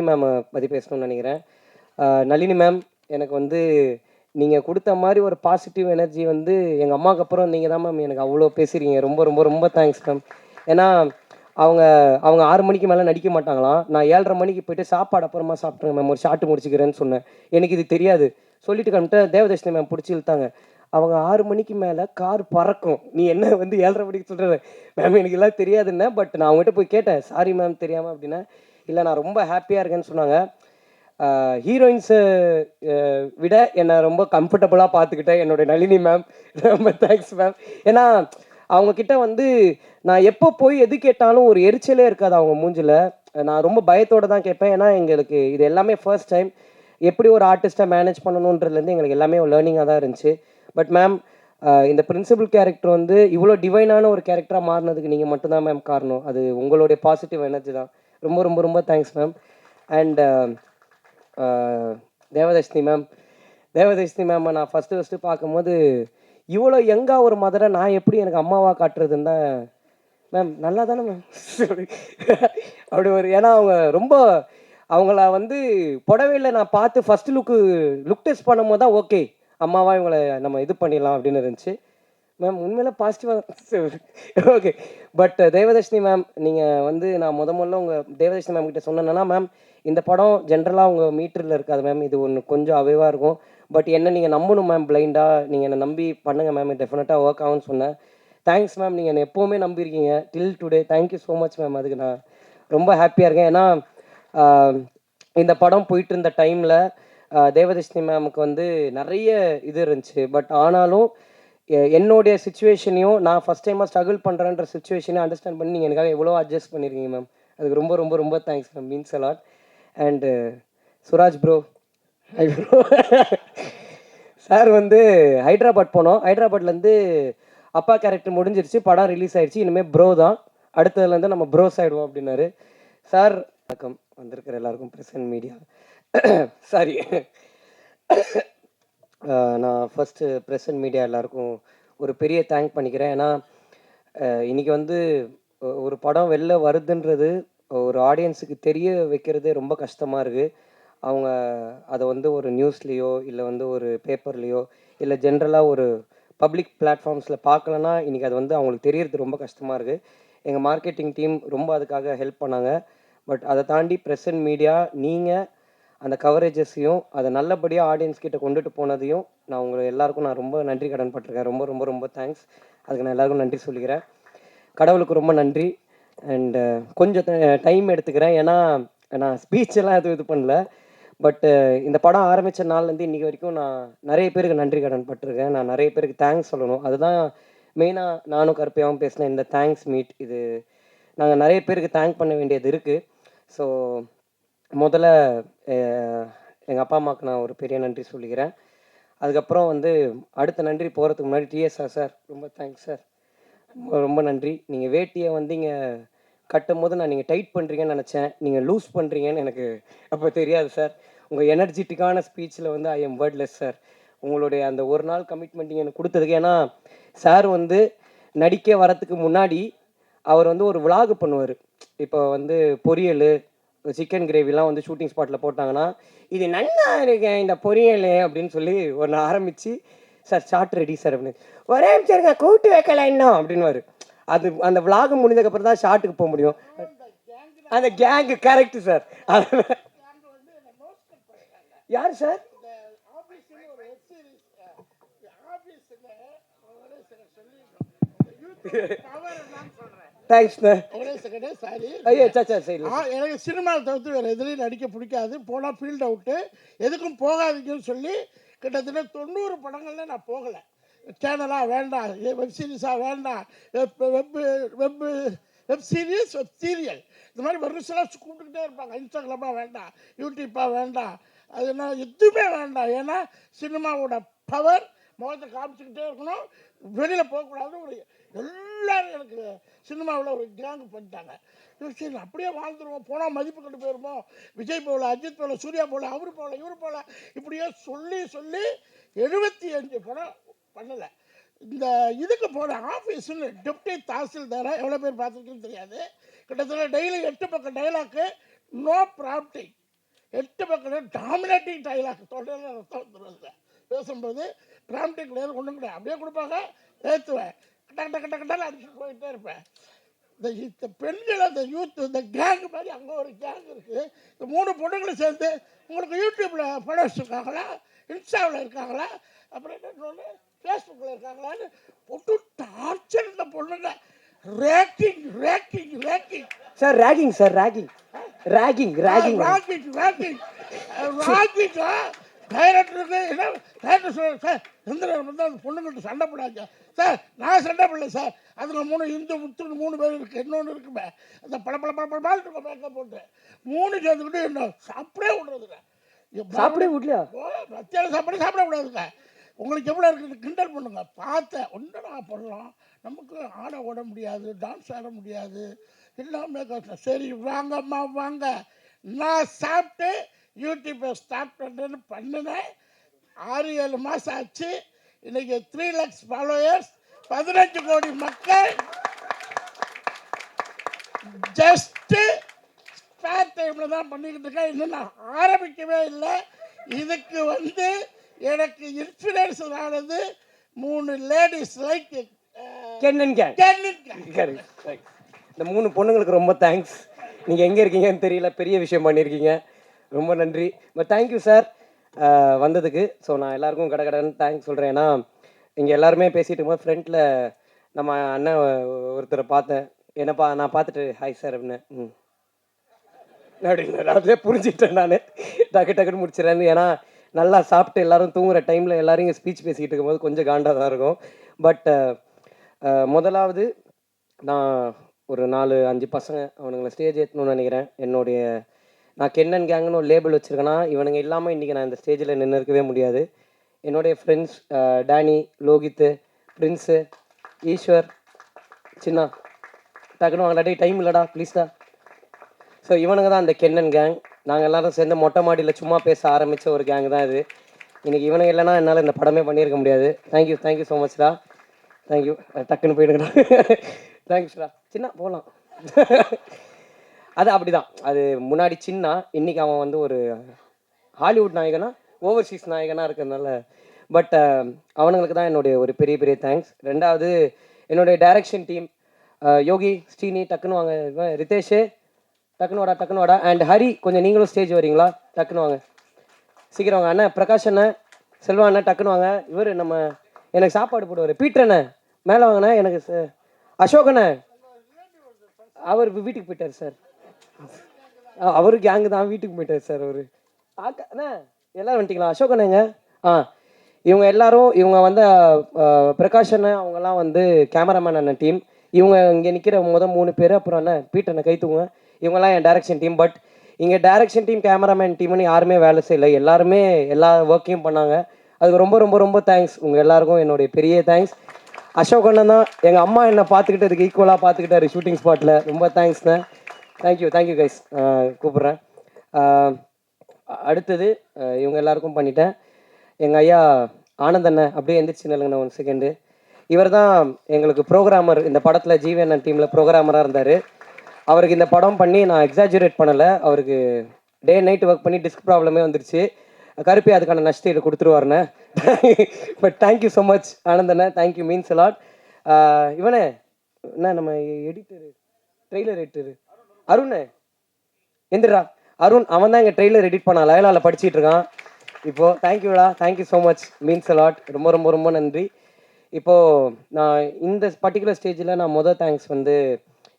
Ma'am பற்றி பேசணும்னு நினைக்கிறேன். நளினி மேம், எனக்கு வந்து நீங்கள் கொடுத்த மாதிரி ஒரு பாசிட்டிவ் எனர்ஜி வந்து எங்கள் அம்மாவுக்கு அப்புறம் நீங்கள் தான் மேம் எனக்கு அவ்வளோ பேசுகிறீங்க. ரொம்ப ரொம்ப ரொம்ப தேங்க்ஸ் மேம். ஏன்னா அவங்க அவங்க 6 மணிக்கு மேலே நடிக்க மாட்டாங்களாம். நான் 7:30 மணிக்கு போயிட்டு சாப்பாடு அப்புறமா சாப்பிட்ருங்க மேம், ஒரு ஷார்ட் முடிச்சுக்கிறேன்னு சொன்னேன். எனக்கு இது தெரியாது. சொல்லிட்டு கிளம்பிட்டேன். தேவதர்ஷினி மேம் பிடிச்சி இழுத்தாங்க. அவங்க 6 மணிக்கு மேலே கார் பறக்கும். நீ என்ன வந்து 7:30 மணிக்கு சொல்கிற மேம், எனக்கு எல்லாம் தெரியாதுன்னேன். பட் நான் அவங்ககிட்ட போய் கேட்டேன், சாரி மேம் தெரியாமல் அப்படின்னா. இல்லை, நான் ரொம்ப ஹாப்பியாக இருக்கேன்னு சொன்னாங்க. ஹீரோயின்ஸை விட என்னை ரொம்ப கம்ஃபர்டபுளாக பார்த்துக்கிட்டேன் என்னுடைய நளினி மேம். ரொம்ப தேங்க்ஸ் மேம். ஏன்னா அவங்கக்கிட்ட வந்து நான் எப்போ போய் எது கேட்டாலும் ஒரு எரிச்சலே இருக்காது அவங்க மூஞ்சில். நான் ரொம்ப பயத்தோடு தான் கேட்பேன். ஏன்னா எங்களுக்கு இது எல்லாமே ஃபர்ஸ்ட் டைம். எப்படி ஒரு ஆர்டிஸ்ட்டை மேனேஜ் பண்ணணுன்றதுலேருந்து எங்களுக்கு எல்லாமே ஒரு லேர்னிங்காக தான் இருந்துச்சு. பட் மேம், இந்த பிரின்சிபல் கேரக்டர் வந்து இவ்வளோ டிவைனான ஒரு கேரக்டராக மாறினதுக்கு நீங்கள் மட்டும்தான் மேம் காரணம். அது உங்களுடைய பாசிட்டிவ் எனர்ஜி தான். ரொம்ப ரொம்ப ரொம்ப thanks ma'am. And Devadarshini ma'am, Devadarshini ma'am நான் ஃபஸ்ட்டு பார்க்கும்போது இவ்வளோ யங்காக ஒரு மதரை நான் எப்படி எனக்கு அம்மாவாக காட்டுறதுன்னு தான் மேம். நல்லா தானே மேம் அப்படி ஒரு, ஏன்னா அவங்க ரொம்ப அவங்கள வந்து புடவையில் நான் பார்த்து ஃபஸ்ட்டு லுக் டெஸ்ட் பண்ணும்போது தான் ஓகே அம்மாவா இவங்களை நம்ம இது பண்ணிடலாம் அப்படின்னு இருந்துச்சு மேம். உண்மையில பாசிட்டிவாக ஓகே. பட் தேவதர்ஷினி மேம், நீங்கள் வந்து நான் முதல்ல உங்கள் தேவதர்ஷினி மேம் கிட்ட சொன்னேன்னா மேம், இந்த படம் ஜென்ரலாக உங்கள் மீட்டரில் இருக்காது மேம், இது ஒன்று கொஞ்சம் அவைவாக இருக்கும். பட் என்ன நீங்கள் நம்பணும் மேம், பிளைண்டாக நீங்கள் என்னை நம்பி பண்ணுங்கள் மேம், டெஃபினட்டாக ஒர்க் ஆகும்னு சொன்னேன். தேங்க்ஸ் மேம், நீங்கள் என்னை எப்போவுமே நம்பியிருக்கீங்க till today. Thank you so much ma'am. அதுக்கு நான் ரொம்ப ஹாப்பியாக இருக்கேன். ஏன்னா இந்த படம் போயிட்டு இருந்த டைமில் தேவதர்ஷினி மேமுக்கு வந்து நிறைய இது இருந்துச்சு. பட் ஆனாலும் என்னுடைய சுச்சுவேஷனையும் நான் ஃபஸ்ட் டைமாக ஸ்ட்ரகிள் பண்ணுறேன்ற சுச்சுவேஷனை அண்டர்ஸ்டாண்ட் பண்ணி நீங்கள் எனக்காக எவ்வளோ அட்ஜஸ்ட் பண்ணியிருக்கீங்க மேம். அதுக்கு ரொம்ப ரொம்ப ரொம்ப thanks ma'am. Means allot. And Suraj bro, hi bro. Sir வந்து ஹைதராபாத் போனோம். ஹைதராபாத்லேருந்து அப்பா கேரக்டர் முடிஞ்சிருச்சு, படம் ரிலீஸ் ஆகிடுச்சு, இனிமேல் ப்ரோ தான், அடுத்ததுலேருந்து நம்ம ப்ரோஸ் ஆகிடுவோம் அப்படின்னாரு சார். வணக்கம் வந்திருக்கிற எல்லாருக்கும், பிரசன்ட் மீடியா. சாரி, நான் ஃபஸ்ட்டு பிரசன்ட் மீடியா எல்லாருக்கும் ஒரு பெரிய தேங்க் பண்ணிக்கிறேன். ஏன்னா இன்றைக்கி வந்து ஒரு படம் வெளில வருதுன்றது ஒரு ஆடியன்ஸுக்கு தெரிய வைக்கிறதே ரொம்ப கஷ்டமாக இருக்குது. அவங்க அதை வந்து ஒரு நியூஸ்லேயோ இல்லை வந்து ஒரு பேப்பர்லேயோ இல்லை ஜென்ரலாக ஒரு பப்ளிக் பிளாட்ஃபார்ம்ஸில் பார்க்கலன்னா இன்றைக்கி அது வந்து அவங்களுக்கு தெரியறது ரொம்ப கஷ்டமாக இருக்குது. எங்கள் மார்க்கெட்டிங் டீம் ரொம்ப அதுக்காக ஹெல்ப் பண்ணாங்க. பட் அதை தாண்டி பிரசன்ட் மீடியா நீங்கள் அந்த கவரேஜஸையும் அதை நல்லபடியாக ஆடியன்ஸ் கிட்ட கொண்டுட்டு போனதையும் நான் உங்களை எல்லாருக்கும் நான் ரொம்ப நன்றி கடன் பட்டிருக்கேன். ரொம்ப ரொம்ப ரொம்ப தேங்க்ஸ். அதுக்கு நான் எல்லாருக்கும் நன்றி சொல்லிக்கிறேன். கடவுளுக்கு ரொம்ப நன்றி. அண்டு கொஞ்சம் டைம் எடுத்துக்கிறேன். ஏன்னா நான் ஸ்பீச்செல்லாம் எதுவும் இது பண்ணல. பட்டு இந்த படம் ஆரம்பித்த நாள்லேருந்து இன்றைக்கி வரைக்கும் நான் நிறைய பேருக்கு நன்றி கடன் பட்டிருக்கேன். நான் நிறைய பேருக்கு தேங்க்ஸ் சொல்லணும். அதுதான் மெயினாக நானும் கருப்பையாகவும் பேசினேன் இந்த தேங்க்ஸ் மீட். இது நாங்கள் நிறைய பேருக்கு தேங்க் பண்ண வேண்டியது இருக்குது. ஸோ முதல்ல எங்கள் அப்பா அம்மாவுக்கு நான் ஒரு பெரிய நன்றி சொல்லிக்கிறேன். அதுக்கப்புறம் வந்து அடுத்த நன்றி போகிறதுக்கு முன்னாடி டிஎஸ்ஆர் சார், ரொம்ப தேங்க்ஸ் சார். ரொம்ப நன்றி. நீங்கள் வேட்டியை வந்து இங்கே கட்டும்போது நான் நீங்கள் டைட் பண்ணுறீங்கன்னு நினச்சேன், நீங்கள் லூஸ் பண்ணுறீங்கன்னு எனக்கு அப்போ தெரியாது சார். உங்கள் எனர்ஜெட்டிக்கான ஸ்பீச்சில் வந்து ஐ எம் வேர்ட்லெஸ் சார். உங்களுடைய அந்த ஒரு நாள் கமிட்மெண்ட் நீங்கள் எனக்கு கொடுத்ததுக்கு. ஏன்னா சார் வந்து நடிக்க வரத்துக்கு முன்னாடி அவர் வந்து ஒரு விலாக் பண்ணுவார். இப்போ வந்து பொரியல், சிக்கன் கிரேவிலாம் வந்து ஷூட்டிங் ஸ்பாட்டில் போட்டாங்கன்னா, இது நல்லா இருக்கேன் இந்த பொரியல் அப்படின்னு சொல்லி ஒன்று ஆரம்பித்து, சார் ஷார்ட் ரெடி சார் அப்படின்னு, ஒரே நிமிஷம் இருங்க கூட்டு வைக்கல இன்னும் அப்படின்வாரு. அது அந்த விலாக் முடிஞ்சதுக்கப்புறம் தான் ஷார்ட்டுக்கு போக முடியும். அந்த கேங்கு கரெக்டு சார். யார் சார்? எனக்கு சினிமாவில் தவிர்த்து வேறு எதுலையும் நடிக்க பிடிக்காது. போனால் ஃபீல்ட் அவுட்டு, எதுக்கும் போகாதீங்கன்னு சொல்லி கிட்டத்தட்ட 90 படங்களில் நான் போகலை. சேனலாக வேண்டாம், வெப் சீரிஸாக வேண்டாம், வெப் சீரிஸ், வெப் சீரியல், இந்த மாதிரி வருஷம் கூப்பிட்டுக்கிட்டே இருப்பாங்க. இன்ஸ்டாகிராமாக வேண்டாம், யூடியூப்பாக வேண்டாம், அது என்ன எதுவுமே வேண்டாம். ஏன்னா சினிமாவோட பவர் முகத்தை காமிச்சிக்கிட்டே இருக்கணும், வெளியில் போகக்கூடாது. ஒரு எல்லோரும் எனக்கு சினிமாவில் ஒரு கேங்கு பண்ணிட்டாங்க. சரி அப்படியே வாழ்ந்துருவோம், போனால் மதிப்பு கொண்டு போயிருவோம், விஜய் போகல, அஜித் போகல, சூர்யா போகல, அவரு போகல, இவர் போகல, இப்படியே சொல்லி சொல்லி 75 படம் பண்ணலை. இந்த இதுக்கு போன ஆஃபீஸுன்னு டெப்டி தாசில்தாரை எவ்வளோ பேர் பார்த்துருக்குன்னு தெரியாது. கிட்டத்தட்ட டெய்லி 8 பக்கம் டைலாக்கு, நோ ப்ராம்ப்டிங், 8 பக்கம் டாமினேட்டிங் டைலாக் தொடர்ந்து ரத்தம் வந்துடுறது பேசும்போது டிராமட்டிக் கிடையாது ஒன்றும் கிடையாது அப்படியே கொடுப்பாங்க ஏற்றுவேன் கட்ட கட்ட கட்ட கட்டால் அடிச்சுட்டு போயிட்டே இருப்பேன் இந்த பெண்கள் அந்த யூத் இந்த கேங் மாதிரி அங்கே ஒரு கேங் இருக்குது இந்த 3 பொண்ணுங்களும் சேர்ந்து உங்களுக்கு யூடியூப்பில் படம் வச்சுருக்காங்களா இன்ஸ்டாவில் இருக்காங்களா அப்புறம் என்ன ஃபேஸ்புக்கில் இருக்காங்களான்னு போட்டு டார்ச்சர் இந்த பொண்ணுங்க ragging ragging ragging sir ragging sir ragging ragging ragging ragging ragging ராக்கிங்கா டைரக்டருக்கு என்ன டைரக்டர் சொல்ல சார் எந்த நேரம் வந்து அந்த பொண்ணுங்கள்ட்ட சண்டை போடாங்க சார் நான் சண்டை போடல சார் அதுங்க 3 இந்து முத்துன்னு 3 பேர் இருக்குது இன்னொன்று இருக்குமே அந்த பல பல பல பல இருக்கும் மேக்கப் போட்டு 3 சேர்ந்துக்கிட்டு என்ன சாப்பிடவே விட்றதுங்க சாப்பிடவே விடலையா மத்தியான சாப்பாடு சாப்பிட விடாதுங்க உங்களுக்கு எவ்வளோ இருக்குது கிண்டல் பண்ணுங்க பார்த்தேன் ஒன்றா பண்ணலாம் நமக்கு ஆட ஓட முடியாது டான்ஸ் ஆட முடியாது எல்லாமே கஷ்டம் சரி வாங்கம்மா வாங்க நான் சாப்பிட்டு யூடியூப்பை ஸ்டார்ட் பண்ணுறேன்னு பண்ணினேன் 6-7 மாதம் ஆச்சு இன்னைக்கு 3 lakhs ஃபாலோயர்ஸ் 15 கோடி மக்கள் ஜஸ்ட்டு ஸ்பேர் டைமில் தான் பண்ணிக்கிட்டு இருக்கேன் இன்னும் நான் ஆரம்பிக்கவே இல்லை இதுக்கு வந்து எனக்கு இன்ஃப்ளூயன்சர் ஆனது 3 லேடிஸ் லைக் கென்னன் கேங் இந்த 3 பொண்ணுங்களுக்கு ரொம்ப தேங்க்ஸ் நீங்கள் எங்கே இருக்கீங்கன்னு தெரியல பெரிய விஷயம் பண்ணியிருக்கீங்க ரொம்ப நன்றி பட் தேங்க்யூ சார் வந்ததுக்கு ஸோ நான் எல்லாருக்கும் கடன்னு தேங்க்ஸ் சொல்கிறேன் ஏன்னா இங்கே எல்லாருமே பேசிகிட்டு இருக்கும்போது ஃப்ரெண்டில் நம்ம அண்ணன் ஒருத்தரை பார்த்தேன் என்னப்பா நான் பார்த்துட்டு ஹாய் சார் அப்படின்னு அப்படின்னு அப்படியே புரிஞ்சுக்கிட்டேன் நான் டக்குன்னு முடிச்சிடறேன் ஏன்னா நல்லா சாப்பிட்டு எல்லோரும் தூங்குற டைமில் எல்லோரும் இங்கே ஸ்பீச் பேசிக்கிட்டு இருக்கும்போது கொஞ்சம் காண்டாக தான் இருக்கும் பட் முதலாவது நான் ஒரு 4-5 பசங்க அவனுங்களை ஸ்டேஜ் ஏற்றணும்னு நினைக்கிறேன் நான் கென்னன் கேங்னு ஒரு லேபிள் வச்சுருக்கேன்னா இவனுங்க இல்லாமல் இன்றைக்கி நான் இந்த ஸ்டேஜில் நின்று இருக்கவே முடியாது என்னுடைய ஃப்ரெண்ட்ஸ் டேனி லோகித்து பிரின்ஸு ஈஸ்வர் சின்னா டக்குன்னு வாங்கடா டைம் இல்லைடா ப்ளீஸ்டா ஸோ இவனுங்க தான் அந்த கென்னன் கேங் நாங்கள் எல்லோரும் சேர்ந்து மொட்டை மாடியில் சும்மா பேச ஆரம்பித்த ஒரு கேங் தான் இது இன்றைக்கி இவனுங்க இல்லைனா என்னால் இந்த படமே பண்ணியிருக்க முடியாது தேங்க்யூ ஸோ மச்டா தேங்க்யூ டக்குன்னு போயிடுங்கடா தேங்க்ஸ்டா சின்ன போகலாம் அது அப்படி தான் அது முன்னாடி சின்ன இன்றைக்கி அவன் வந்து ஒரு ஹாலிவுட் நாயகனா ஓவர்சீஸ் நாயகனாக இருக்கிறதுனால பட் அவனுங்களுக்கு தான் என்னுடைய ஒரு பெரிய தேங்க்ஸ் ரெண்டாவது என்னுடைய டைரக்ஷன் டீம் யோகி ஸ்ரீனி டக்குன்னு வாங்க ரிதேஷு டக்குன்னு வாடா அண்ட் ஹரி கொஞ்சம் நீங்களும் ஸ்டேஜ் வரீங்களா டக்குன்னு வாங்க சீக்கிரம் வாங்க அண்ணன் பிரகாஷ் அண்ணன் செல்வா அண்ணன் டக்குன்னு வாங்க இவர் நம்ம எனக்கு சாப்பாடு போடுவார் பீட்டர் அண்ணன் மேலே வாங்கண்ணே எனக்கு அசோக் அண்ணன் அவர் வீட்டுக்கு போயிட்டார் சார் அவரு கேங்கு தான் வீட்டுக்கு போயிட்டார் சார் அவரு அண்ணா எல்லோரும் வந்துட்டிங்களா அசோக் அண்ணங்க இவங்க வந்து பிரகாஷ் அண்ணன் அவங்கெல்லாம் வந்து கேமராமேன் அண்ணன் டீம் இவங்க இங்கே நிற்கிற 3 பேர் அப்புறம் அண்ணன் பீட்டர் அண்ணன் கைத்துவங்க இவங்கெல்லாம் என் டைரக்ஷன் டீம் பட் இங்கே டைரக்ஷன் டீம் கேமராமேன் டீம்னு யாருமே வேலை செய்யலை எல்லாருமே எல்லா ஒர்க்கையும் பண்ணாங்க அதுக்கு ரொம்ப தேங்க்ஸ் உங்கள் எல்லாருக்கும் என்னுடைய பெரிய தேங்க்ஸ் அசோக் அண்ணன் தான் எங்கள் அம்மா என்னை பார்த்துக்கிட்டு அதுக்கு ஈக்குவலாக பார்த்துக்கிட்டாரு ஷூட்டிங் ஸ்பாட்டில் ரொம்ப தேங்க்ஸ்ண்ணே தேங்க்யூ கைஸ் கூப்பிட்றேன் அடுத்தது இவங்க எல்லாருக்கும் பண்ணிட்டேன் எங்கள் ஐயா ஆனந்த் அண்ணன் அப்படியே எந்திரிச்சு நில்லுங்கண்ணா 1 செகண்டு இவர் தான் எங்களுக்கு ப்ரோக்ராமர் இந்த படத்தில் ஜீவன் டீமில் ப்ரோக்ராமராக இருந்தார் அவருக்கு இந்த படம் பண்ணி நான் எக்ஸாஜுரேட் பண்ணலை அவருக்கு டே நைட் ஒர்க் பண்ணி டிஸ்க் ப்ராப்ளமே வந்துருச்சு கருப்பி அதுக்கான நஷ்டத்தை கொடுத்துருவாருண்ணே பட் தேங்க்யூ ஸோ மச் ஆனந்தண்ணே தேங்க்யூ மீன்ஸ் அலாட் இவனே என்ன நம்ம எடிட்டரு ட்ரெய்லர் எடிட்டரு அருண் எந்திரா அருண் அவன் தான் எங்கள் ட்ரெய்லர் எடிட் பண்ணான் லயலாவில் படிச்சுட்டு இருக்கான் இப்போது தேங்க்யூடா thank you so much means a lot ரொம்ப நன்றி இப்போது நான் இந்த பர்டிகுலர் ஸ்டேஜில் நான் தேங்க்ஸ் வந்து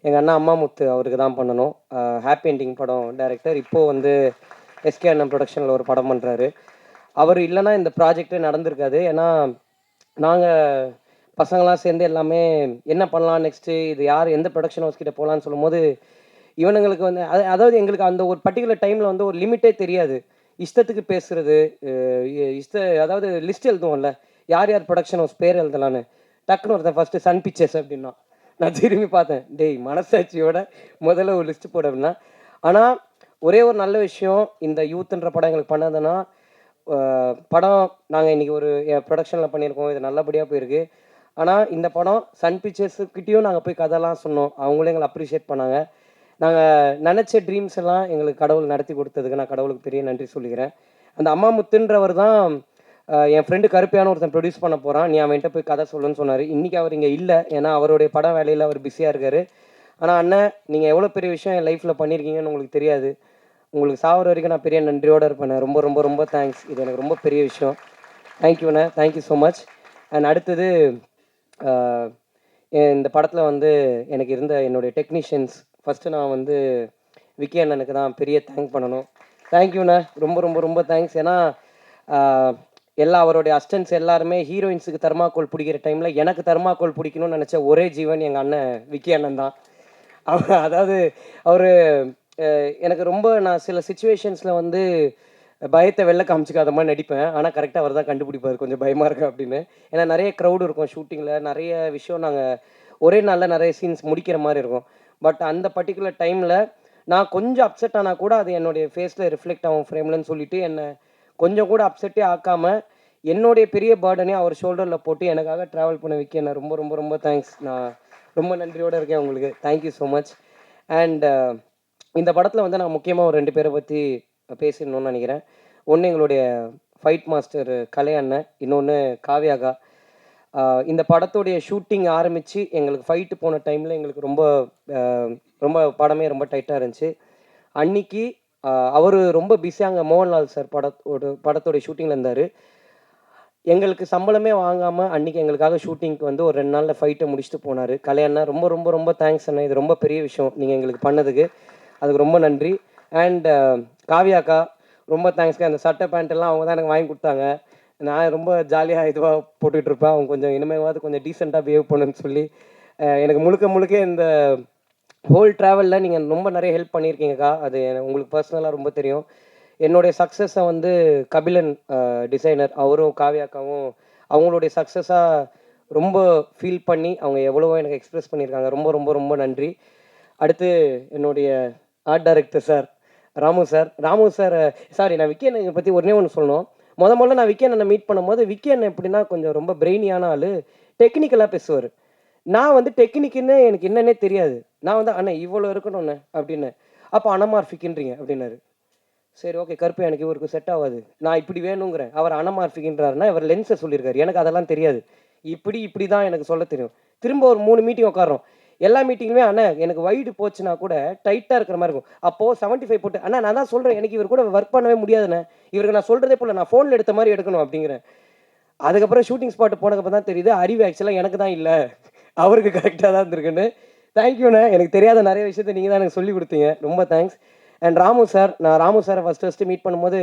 எங்கள் அண்ணா அம்மாமுத்து அவருக்கு தான் பண்ணணும் ஹாப்பி என்டிங் படம் டைரக்டர் இப்போது வந்து எஸ்கே அண்ணன் ப்ரொடக்ஷனில் ஒரு படம் பண்ணுறாரு அவர் இல்லைன்னா இந்த ப்ராஜெக்டே நடந்திருக்காது ஏன்னா நாங்கள் பசங்களாம் சேர்ந்து எல்லாமே என்ன பண்ணலாம் நெக்ஸ்ட்டு இது யார் எந்த ப்ரொடக்ஷன் ஹவுஸ் கிட்ட போகலான்னு சொல்லும்போது இவனுங்களுக்கு வந்து அதாவது எங்களுக்கு அந்த ஒரு பர்டிகுலர் டைமில் வந்து ஒரு லிமிட்டே தெரியாது இஷ்டத்துக்கு பேசுகிறது அதாவது லிஸ்ட் எழுதுவோம்ல யார் ப்ரொடக்ஷன் ஹவுஸ் பேர் எழுதலான்னு டக்குன்னு ஒருத்தன் ஃபஸ்ட்டு சன் பிக்சர்ஸ் அப்படின்னா நான் திரும்பி பார்த்தேன் டேய் மனசாட்சியோட முதல்ல ஒரு லிஸ்ட்டு போட அப்படின்னா ஆனால் ஒரே ஒரு நல்ல விஷயம் இந்த யூத்ன்ற படம் எங்களுக்கு பண்ணதுன்னா படம் நாங்கள் இன்றைக்கி ஒரு ப்ரொடக்ஷனில் பண்ணியிருக்கோம் இது நல்லபடியாக போயிருக்கு ஆனால் இந்த படம் சன் பிக்சர்ஸுக்கிட்டேயும் நாங்கள் போய் கதைலாம் சொன்னோம் அவங்களும் எங்களை அப்ரிஷியேட் பண்ணாங்க நாங்கள் நினச்ச ட்ரீம்ஸ் எல்லாம் எங்களுக்கு கடவுள் நடத்தி கொடுத்ததுக்கு நான் கடவுளுக்கு பெரிய நன்றி சொல்லிக்கிறேன். அந்த அம்மா முத்துன்றவர் தான் என் ஃப்ரெண்டு கருப்பையான ஒருத்தன் ப்ரொடியூஸ் பண்ண போகிறான், நீ அவன்கிட்ட போய் கதை சொல்லுன்னு சொன்னார். இன்றைக்கி அவர் இங்கே இல்லை, ஏன்னா அவருடைய படம் வேலையில் அவர் பிஸியாக இருக்கார். ஆனால் அண்ணன், நீங்கள் எவ்வளோ பெரிய விஷயம் என் லைஃப்பில் பண்ணியிருக்கீங்கன்னு உங்களுக்கு தெரியாது. உங்களுக்கு சாகிற வரைக்கும் நான் பெரிய நன்றியோடு இருப்பேன். ரொம்ப ரொம்ப ரொம்ப தேங்க்ஸ். இது எனக்கு ரொம்ப பெரிய விஷயம். தேங்க்யூண்ணே, தேங்க்யூ ஸோ மச். அண்ட் அடுத்தது இந்த படத்தில் வந்து எனக்கு இருந்த என்னுடைய டெக்னீஷியன்ஸ், ஃபஸ்ட்டு நான் வந்து விக்கி அண்ணனுக்கு தான் பெரிய தேங்க் பண்ணணும். தேங்க்யூண்ணே, ரொம்ப ரொம்ப ரொம்ப தேங்க்ஸ். ஏன்னா எல்லா அவருடைய அசிஸ்டன்ட்ஸ் எல்லாருமே ஹீரோயின்ஸுக்கு தர்மாக்கோல் பிடிக்கிற டைமில் எனக்கு தர்மாக்கோல் பிடிக்கணும்னு நினச்ச ஒரே ஜீவன் எங்கள் அண்ணன் விக்கி அண்ணன் தான். அதாவது அவர் எனக்கு ரொம்ப, நான் சில சுச்சுவேஷன்ஸில் வந்து பயத்தை வெளில காமிச்சிக்காத மாதிரி நடிப்பேன். ஆனால் கரெக்டாக அவர் தான் கண்டுபிடிப்பார் கொஞ்சம் பயமாக இருக்கு அப்படின்னு. ஏன்னா நிறைய க்ரௌடு இருக்கும் ஷூட்டிங்கில், நிறைய விஷயம் நாங்கள் ஒரே நாளில் நிறைய சீன்ஸ் முடிக்கிற மாதிரி இருக்கும். பட் அந்த பர்டிகுலர் டைமில் நான் கொஞ்சம் அப்செட் ஆனால் கூட அது என்னுடைய ஃபேஸில் ரிஃப்ளெக்ட் ஆகும் ஃப்ரேம்லன்னு சொல்லிட்டு என்னை கொஞ்சம் கூட அப்செட்டே ஆக்காமல் என்னுடைய பெரிய பேர்டனே அவர் ஷோல்டரில் போட்டு எனக்காக ட்ராவல் பண்ண வைக்க என்ன ரொம்ப ரொம்ப ரொம்ப தேங்க்ஸ். நான் ரொம்ப நன்றியோடு இருக்கேன் உங்களுக்கு. Thank you so much. அண்ட் இந்த படத்தில் வந்து நான் முக்கியமாக ஒரு 2 பேரை பற்றி பேசிடணும்னு நினைக்கிறேன். ஒன்று எங்களுடைய ஃபைட் மாஸ்டர் கலை அண்ணன், இன்னொன்று காவ்யாகா. இந்த படத்துடைய ஷூட்டிங் ஆரம்பித்து எங்களுக்கு ஃபைட்டு போன டைமில் எங்களுக்கு ரொம்ப ரொம்ப படமே ரொம்ப டைட்டாக இருந்துச்சு. அன்னைக்கு அவர் ரொம்ப பிஸியாக அங்கே மோகன்லால் சார் படத்தோடைய ஷூட்டிங்கில் இருந்தார். எங்களுக்கு சம்பளமே வாங்காமல் அன்றைக்கி எங்களுக்காக ஷூட்டிங்க்கு வந்து ஒரு 2 நாளில் ஃபைட்டை முடிச்சுட்டு போனார். கலை அண்ணா, ரொம்ப ரொம்ப ரொம்ப தேங்க்ஸ் அண்ணா. இது ரொம்ப பெரிய விஷயம் நீங்கள் எங்களுக்கு பண்ணதுக்கு. அதுக்கு ரொம்ப நன்றி. அண்ட் காவ்யாக்கா, ரொம்ப தேங்க்ஸ்க்கா. அந்த சட்டை பேண்ட் எல்லாம் அவங்க தான் எனக்கு வாங்கி கொடுத்தாங்க. நான் ரொம்ப ஜாலியாக இதுவாக போட்டுட்ருப்பேன். அவங்க கொஞ்சம் இனிமேவாவது கொஞ்சம் டீசெண்டாக பிஹேவ் பண்ணுன்னு சொல்லி எனக்கு முழுக்க முழுக்க இந்த ஹோல் ட்ராவலில் நீங்கள் ரொம்ப நிறைய ஹெல்ப் பண்ணியிருக்கீங்கக்கா. அது உங்களுக்கு பர்சனலாக ரொம்ப தெரியும். என்னுடைய சக்ஸஸை வந்து கபிலன் டிசைனர், அவரும் காவ்யாக்காவும் அவங்களுடைய சக்ஸஸாக ரொம்ப ஃபீல் பண்ணி அவங்க எவ்வளவோ எனக்கு எக்ஸ்ப்ரெஸ் பண்ணியிருக்காங்க. ரொம்ப ரொம்ப ரொம்ப நன்றி. அடுத்து என்னுடைய art director sir Ramu sir. Sorry, நான் விக்கி அண்ணனை பற்றி ஒன்றே ஒன்று சொல்லணும். முதல்ல நான் விக்கி அண்ணனை மீட் பண்ணும்போது, விக்கி அண்ணன் எப்படின்னா கொஞ்சம் ரொம்ப பிரெயினியான ஆள், டெக்னிக்கலாக பேசுவார். நான் வந்து டெக்னிக்குன்னு எனக்கு என்னன்னே தெரியாது. நான் வந்து அண்ணன் இவ்வளோ இருக்கணும்ண்ணே அப்படின்னு. அப்போ அனமார்ஃபிக்ன்றீங்க அப்படின்னாரு. சரி, ஓகே, கருப்பு எனக்கு இவருக்கு செட் ஆகாது, நான் இப்படி வேணுங்கிறேன். அவர் அனமார்ஃபிக்ன்றாருன்னா இவர் லென்ஸை சொல்லியிருக்காரு. எனக்கு அதெல்லாம் தெரியாது. இப்படி தான் எனக்கு சொல்ல தெரியும். திரும்ப ஒரு 3 மீட்டிங் உட்காரோம். எல்லா மீட்டிங்குமே அண்ணா எனக்கு வைடு போச்சுன்னா கூட டைட்டாக இருக்கிற மாதிரி இருக்கும். அப்போது 75 போட்டு, அண்ணா நான் தான் சொல்கிறேன், எனக்கு இவர் கூட ஒர்க் பண்ணவே முடியாதுண்ணே, இவருக்கு நான் சொல்கிறதே போல, நான் ஃபோனில் எடுத்த மாதிரி எடுக்கணும் அப்படிங்கிறேன். அதுக்கப்புறம் ஷூட்டிங் ஸ்பாட்டு போனதுக்கப்புறம் தான் தெரியுது, அறிவு ஆக்சுவலாக எனக்கு தான் இல்லை, அவருக்கு கரெக்டாக தான் இருந்திருக்குன்னு. தேங்க்யூண்ணே. எனக்கு தெரியாத நிறைய விஷயத்த நீங்கள் தான் எனக்கு சொல்லி கொடுத்தீங்க. ரொம்ப தேங்க்ஸ். அண்ட் ராமு சார், நான் ராமு சாரை ஃபஸ்ட்டு மீட் பண்ணும்போது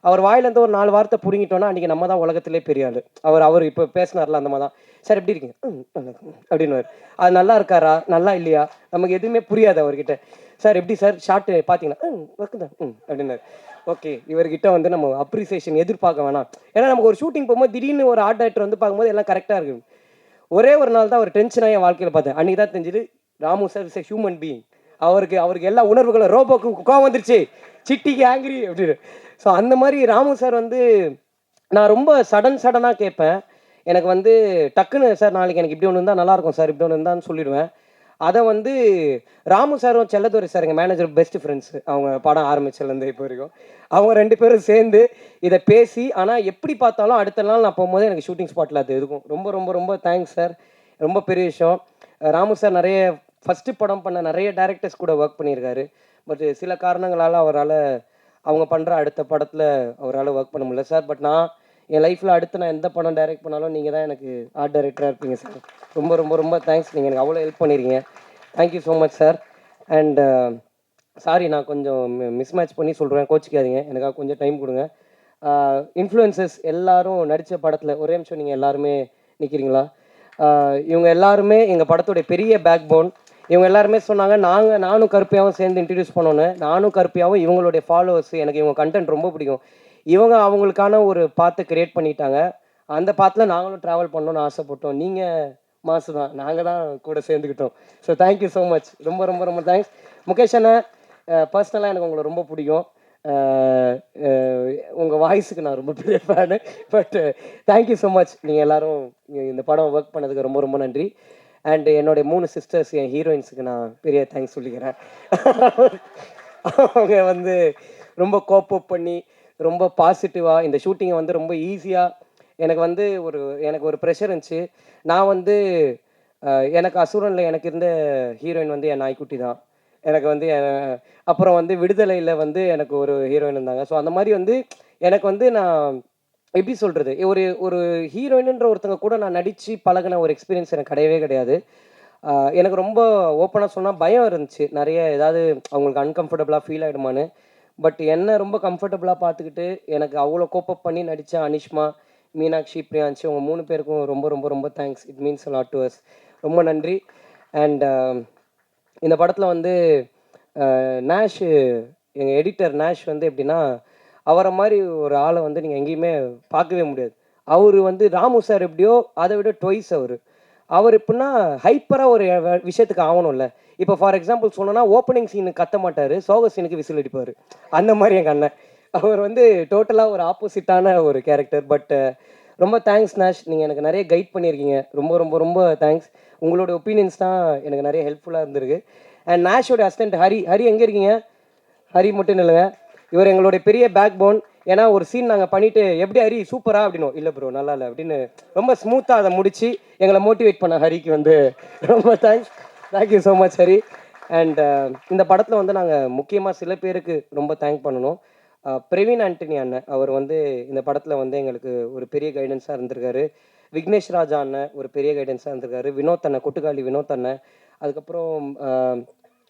அவர் வாயிலேருந்து ஒரு 4 வார்த்தை பிடுங்கிட்டோன்னா அன்றைக்கி நம்ம தான் உலகத்திலே பெரிய ஆள். அவர் இப்போ பேசினார்ல அந்த மாதிரி தான். சார் எப்படி இருக்கீங்க அப்படின்னுவார். அது நல்லா இருக்காரா நல்லா இல்லையா நமக்கு எதுவுமே புரியாது அவர்கிட்ட. சார் எப்படி சார் ஷார்ட்டு பார்த்தீங்கன்னா ஒர்க்கு தான் அப்படின்னாரு. ஓகே, இவர்கிட்ட வந்து நம்ம அப்ரிசியேஷன் எதிர்பார்க்க வேணாம். ஏன்னா நமக்கு ஒரு ஷூட்டிங் போகும்போது திடீர்னு ஒரு ஆர்ட் டைரக்டர் வந்து பார்க்கும்போது எல்லாம் கரெக்டாக இருக்குது. ஒரே ஒரு நாள் தான் ஒரு டென்ஷனாக என் வாழ்க்கையில் பார்த்தேன். அன்றைக்கி தான் தெரிஞ்சுது Ramu sir is a human being. அவருக்கு எல்லா உணர்வுகளும், ரோபோக்கு கோவம் வந்துருச்சு, சிட்டிக்கு ஆங்கிரி அப்படின்னு. ஸோ அந்த மாதிரி ராமு சார் வந்து நான் ரொம்ப சடனாக கேட்பேன். எனக்கு வந்து டக்குன்னு சார் நாளைக்கு எனக்கு இப்படி ஒன்று இருந்தால் நல்லாயிருக்கும் சார், இப்படி ஒன்று இருந்தான்னு சொல்லிடுவேன். அதை வந்து ராமு சாரும் செல்லதுரை சார் எங்கள் மேனேஜர் பெஸ்ட் ஃப்ரெண்ட்ஸு. அவங்க படம் ஆரம்பிச்சதுலேருந்து இப்போ வரைக்கும் அவங்க 2 பேரும் சேர்ந்து இதை பேசி, ஆனால் எப்படி பார்த்தாலும் அடுத்த நாள் நான் போகும்போது எனக்கு ஷூட்டிங் ஸ்பாட்டில் அது இருக்கும். ரொம்ப ரொம்ப ரொம்ப தேங்க்ஸ் சார். ரொம்ப பெரிய விஷயம். ராமு சார் நிறைய ஃபஸ்ட்டு படம் பண்ண நிறைய டேரக்டர்ஸ் கூட ஒர்க் பண்ணியிருக்காரு. பட் சில காரணங்களால் அவரால் அவங்க பண்ணுற அடுத்த படத்தில் அவரால் ஒர்க் பண்ண முடியல சார். பட் நான் என் லைஃப்பில் அடுத்து நான் எந்த படம் டைரக்ட் பண்ணாலும் நீங்கள் தான் எனக்கு ஆர்ட் டைரக்டராக இருப்பீங்க சார். ரொம்ப ரொம்ப ரொம்ப தேங்க்ஸ். நீங்கள் எனக்கு அவ்வளோ ஹெல்ப் பண்ணியிருக்கீங்க. Thank you so much sir. And sorry, நான் கொஞ்சம் மிஸ்மேட்ச் பண்ணி சொல்கிறேன், கோச்சிக்காதீங்க. எனக்காக கொஞ்சம் டைம் கொடுங்க. இன்ஃப்ளூயன்சஸ் எல்லாரும் நடித்த படத்தில் ஒரே நிமிஷம் நீங்கள் எல்லாருமே நிற்கிறீங்களா? இவங்க எல்லாருமே எங்கள் படத்துடைய பெரிய பேக் போன். இவங்க எல்லாருமே சொன்னாங்க நானும் கருப்பையாவும் சேர்ந்து இன்ட்ரடியூஸ் பண்ணோன்னு. நானும் கருப்பையாவும் இவங்களுடைய ஃபாலோவர்ஸ், எனக்கு இவங்க கண்டென்ட் ரொம்ப பிடிக்கும். இவங்க அவங்களுக்கான ஒரு பாத்தை கிரியேட் பண்ணிட்டாங்க. அந்த பாத்தில் நாங்களும் ட்ராவல் பண்ணணும்னு ஆசைப்பட்டோம். நீங்கள் மாசு தான், நாங்கள் தான் கூட சேர்ந்துக்கிட்டோம். So thank you so much. ரொம்ப ரொம்ப ரொம்ப தேங்க்ஸ். முகேஷ் அண்ணா, பர்சனலாக எனக்கு உங்களை ரொம்ப பிடிக்கும். உங்கள் வாய்ஸுக்கு நான் ரொம்ப பெரிய fan. But thank you so much. நீங்கள் எல்லோரும் இந்த படம் ஒர்க் பண்ணதுக்கு ரொம்ப ரொம்ப நன்றி. அண்ட் என்னுடைய 3 சிஸ்டர்ஸ் என் ஹீரோயின்ஸுக்கு நான் பெரிய தேங்க்ஸ் சொல்லிக்கிறேன். அவங்க வந்து ரொம்ப கோப்பப் பண்ணி ரொம்ப பாசிட்டிவாக இந்த ஷூட்டிங்கை வந்து ரொம்ப ஈஸியாக எனக்கு ஒரு ப்ரெஷர் இருந்துச்சு. நான் வந்து எனக்கு அசுரனில் எனக்கு இருந்த ஹீரோயின் வந்து என் நாய்க்குட்டி தான். எனக்கு வந்து அப்புறம் வந்து விடுதலையில் வந்து எனக்கு ஒரு ஹீரோயின் இருந்தாங்க. ஸோ அந்த மாதிரி வந்து எனக்கு வந்து நான் எப்படி சொல்கிறது, ஒரு ஒரு ஹீரோயினுன்ற ஒருத்தங்க கூட நான் நடித்து பழகின ஒரு எக்ஸ்பீரியன்ஸ் எனக்கு கிடையவே கிடையாது. எனக்கு ரொம்ப ஓப்பனாக சொன்னால் பயம் இருந்துச்சு. நிறைய ஏதாவது அவங்களுக்கு அன்கம்ஃபர்டபுளாக ஃபீல் ஆகிடுமான்னு. பட் என்ன ரொம்ப கம்ஃபர்டபுளாக பார்த்துக்கிட்டு எனக்கு அவ்வளோ கோப்பப் பண்ணி நடித்த அனிஷ்மா, மீனாட்சி, பிரியான்ஷி உங்க 3 பேருக்கும் ரொம்ப ரொம்ப ரொம்ப thanks. It means a lot to us. ரொம்ப நன்றி. அண்ட் இந்த படத்தில் வந்து நேஷ், எங்கள் எடிட்டர் நேஷ் வந்து எப்படின்னா, அவரை மாதிரி ஒரு ஆளை வந்து நீங்கள் எங்கேயுமே பார்க்கவே முடியாது. அவர் வந்து ராமு சார் எப்படியோ அதை விட ட்வைஸ் அவர். அவர் எப்படின்னா ஹைப்பராக ஒரு விஷயத்துக்கு ஆகணும்ல. இப்போ ஃபார் எக்ஸாம்பிள் சொன்னோன்னா ஓப்பனிங் சீனுக்கு கத்த மாட்டார், சோக சீனுக்கு விசில் அடிப்பார். அந்த மாதிரி எங்கள் அண்ணன். அவர் வந்து டோட்டலாக ஒரு ஆப்போசிட்டான ஒரு கேரக்டர். பட் ரொம்ப தேங்க்ஸ் நேஷ், நீங்கள் எனக்கு நிறைய கைட் பண்ணியிருக்கீங்க. ரொம்ப ரொம்ப ரொம்ப தேங்க்ஸ். உங்களோட ஒப்பீனியன்ஸ் தான் எனக்கு நிறைய ஹெல்ப்ஃபுல்லாக இருந்திருக்கு. அண்ட் நேஷோட அசிஸ்டன்ட் ஹரி. ஹரி எங்கே இருக்கீங்க? ஹரி மட்டும் இல்லைங்க, இவர் எங்களுடைய பெரிய பேக் போன். ஏன்னா ஒரு சீன் நாங்கள் பண்ணிவிட்டு எப்படி ஹரி சூப்பரா அப்படின்னும், இல்லை ப்ரோ நல்லா இல்லை அப்படின்னு ரொம்ப ஸ்மூத்தாக அதை முடித்து எங்களை மோட்டிவேட் பண்ண ஹரிக்கு வந்து ரொம்ப thanks. Thank you so much Hari. And இந்த படத்தில் வந்து நாங்கள் முக்கியமாக சில பேருக்கு ரொம்ப தேங்க் பண்ணணும். பிரவீன் ஆண்டனி அண்ணன், அவர் வந்து இந்த படத்தில் வந்து எங்களுக்கு ஒரு பெரிய கைடன்ஸாக இருந்திருக்காரு. விக்னேஷ் ராஜா அண்ணன் ஒரு பெரிய கைடன்ஸாக இருந்திருக்காரு. வினோத் அண்ணன், கொட்டுக்காளி வினோத் அண்ணன். அதுக்கப்புறம்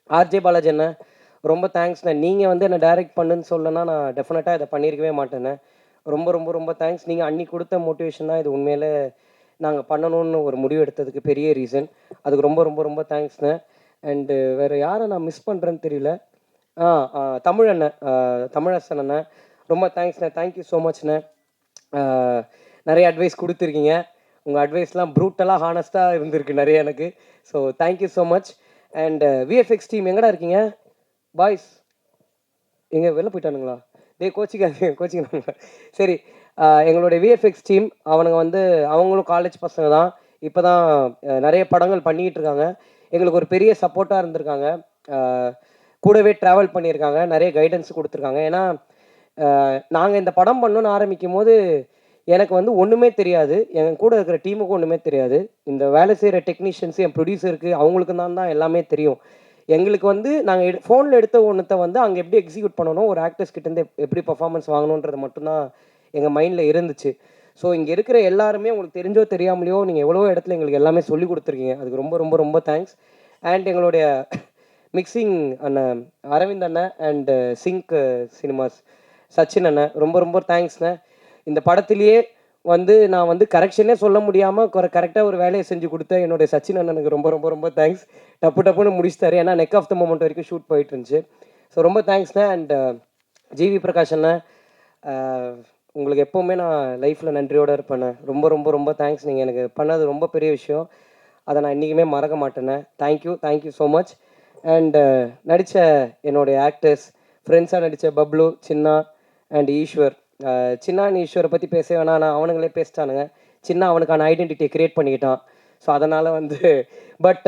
ஆர்ஜே பாலாஜி அண்ணன், ரொம்ப தேங்க்ஸ்ண்ணே. நீங்கள் வந்து என்னை டைரக்ட் பண்ணுன்னு சொல்லனா நான் டெஃபினட்டாக இதை பண்ணியிருக்கவே மாட்டேண்ணே. ரொம்ப ரொம்ப ரொம்ப தேங்க்ஸ். நீங்கள் அன்றைக்கி கொடுத்த மோட்டிவேஷன் தான் இது உண்மையிலே நாங்கள் பண்ணணும்னு ஒரு முடிவு எடுத்ததுக்கு பெரிய ரீசன். அதுக்கு ரொம்ப ரொம்ப ரொம்ப தேங்க்ஸ்ண்ணே. அண்டு வேறு யாரை நான் மிஸ் பண்ணுறேன்னு தெரியல. தமிழ் அண்ணன், தமிழரசன் அண்ணன், ரொம்ப தேங்க்ஸ்ண்ணே. Thank you so மச்ண்ணே. நிறைய அட்வைஸ் கொடுத்துருக்கீங்க. உங்கள் அட்வைஸ்லாம் ப்ரூட்டலாக ஹானஸ்ட்டாக இருந்திருக்கு நிறைய எனக்கு. So thank you so much. And VFX team எங்கடா இருக்கீங்க பாய்ஸ்? எங்கே வெளில போயிட்டானுங்களா? கோச்சிக்கிறாங்க. சரி, எங்களுடைய விஎஃப்எக்ஸ் டீம் அவனுங்க வந்து அவங்களும் காலேஜ் பசங்க தான். இப்போ தான் நிறைய படங்கள் பண்ணிக்கிட்டு இருக்காங்க. எங்களுக்கு ஒரு பெரிய சப்போர்ட்டாக இருந்திருக்காங்க. கூடவே ட்ராவல் பண்ணியிருக்காங்க. நிறைய கைடன்ஸ் கொடுத்துருக்காங்க. ஏன்னா நாங்கள் இந்த படம் பண்ணணும்னு ஆரம்பிக்கும் போது எனக்கு வந்து ஒன்றுமே தெரியாது. என் கூட இருக்கிற டீமுக்கும் ஒன்றுமே தெரியாது. இந்த வேலை செய்கிற டெக்னீஷியன்ஸு, என் ப்ரொடியூசருக்கு அவங்களுக்கு தான் எல்லாமே தெரியும். எங்களுக்கு வந்து நாங்கள் ஃபோனில் எடுத்த ஒன்றத்தை வந்து அங்கே எப்படி எக்ஸிக்யூட் பண்ணணும், ஒரு ஆக்டர்ஸ் கிட்டேருந்து எப்படி பர்ஃபார்மன்ஸ் வாங்கணுன்றது மட்டும்தான் எங்கள் மைண்டில் இருந்துச்சு. ஸோ இங்கே இருக்கிற எல்லாருமே உங்களுக்கு தெரிஞ்சோ தெரியாமலையோ நீங்கள் எவ்வளோ இடத்துல எங்களுக்கு எல்லாமே சொல்லி கொடுத்துருக்கீங்க. அதுக்கு ரொம்ப ரொம்ப ரொம்ப தேங்க்ஸ். அண்ட் எங்களுடைய மிக்சிங் அண்ணன் அரவிந்த் அண்ணன் அண்ட் சிங்க் சினிமாஸ் சச்சின் அண்ணன், ரொம்ப ரொம்ப தேங்க்ஸ்ண்ணே. இந்த படத்திலேயே வந்து நான் வந்து கரெக்ஷனே சொல்ல முடியாமல் கரெக்டாக ஒரு வேலையை செஞ்சு கொடுத்தேன் என்னுடைய சச்சின் அண்ணனுக்கு ரொம்ப ரொம்ப ரொம்ப தேங்க்ஸ். டப்புன்னு முடிச்சிட்டாரு. ஏன்னா நெக் ஆஃப் த மொமெண்ட் வரைக்கும் ஷூட் போயிட்டு இருந்துச்சு. ஸோ ரொம்ப தேங்க்ஸ்ண்ணே. அண்ட் ஜிவி பிரகாஷ் அண்ணன், உங்களுக்கு எப்போவுமே நான் லைஃப்பில் நன்றியோடு இருப்பேண்ணே. ரொம்ப ரொம்ப ரொம்ப தேங்க்ஸ். நீங்கள் எனக்கு பண்ணது ரொம்ப பெரிய விஷயம். அதை நான் இன்றைக்குமே மறக்க மாட்டேண்ணே. Thank you so much. அண்ட் நடித்த என்னுடைய ஆக்டர்ஸ், ஃப்ரெண்ட்ஸாக நடித்த பப்ளு, சின்னா அண்ட் ஈஸ்வர். சின்னா ஈஸ்வரை பற்றி பேச வேணாம், நான் அவனுங்களே பேசிட்டானுங்க. சின்ன அவனுக்கான ஐடென்டிட்டியை க்ரியேட் பண்ணிக்கிட்டான். ஸோ அதனால் வந்து பட்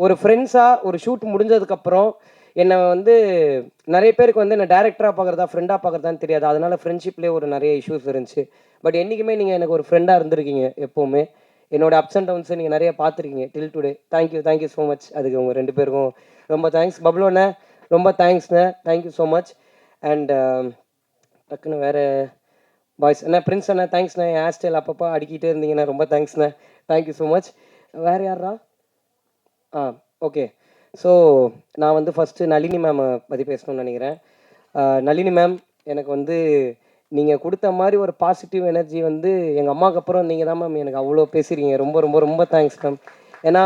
ஒரு ஃப்ரெண்ட்ஸாக ஒரு ஷூட் முடிஞ்சதுக்கப்புறம் என்னை வந்து நிறைய பேருக்கு வந்து என்னை டேரக்டராக பார்க்குறதா ஃப்ரெண்டாக பார்க்குறதான்னு தெரியாது. அதனால் ஃப்ரெண்ட்ஷிப்லேயே ஒரு நிறைய இஷ்யூஸ் இருந்துச்சு. பட் என்றைக்குமே நீங்கள் எனக்கு ஒரு ஃப்ரெண்டாக இருந்திருக்கீங்க எப்போவுமே. என்னோட அப்ஸ் அண்ட் டவுன்ஸை நீங்கள் நிறைய பார்த்துருக்கீங்க till today. Thank you so much. அதுக்கு உங்கள் 2 பேருக்கும் ரொம்ப தேங்க்ஸ். பப்ளுண்ணே ரொம்ப தேங்க்ஸ்ண்ணே. Thank you so much. அண்ட் டக்குன்னு வேறு பாய்ஸ் அண்ணா, பிரின்ஸ் அண்ணா தேங்க்ஸ்ண்ணே. என் ஹேர் ஸ்டைல் அப்பப்போ அடிக்கிட்டே இருந்தீங்கண்ணா, ரொம்ப தேங்க்ஸ்ண்ணே. Thank you so much. வேறு யாரா? ஓகே. ஸோ நான் வந்து ஃபஸ்ட்டு நளினி மேமை பற்றி பேசணும்னு நினைக்கிறேன். நளினி மேம், எனக்கு வந்து நீங்கள் கொடுத்த மாதிரி ஒரு பாசிட்டிவ் எனர்ஜி வந்து எங்கள் அம்மாவுக்கு அப்புறம் நீங்கள் தான் மேம் எனக்கு அவ்வளோ பேசுகிறீங்க. ரொம்ப ரொம்ப ரொம்ப தேங்க்ஸ் மேம். ஏன்னா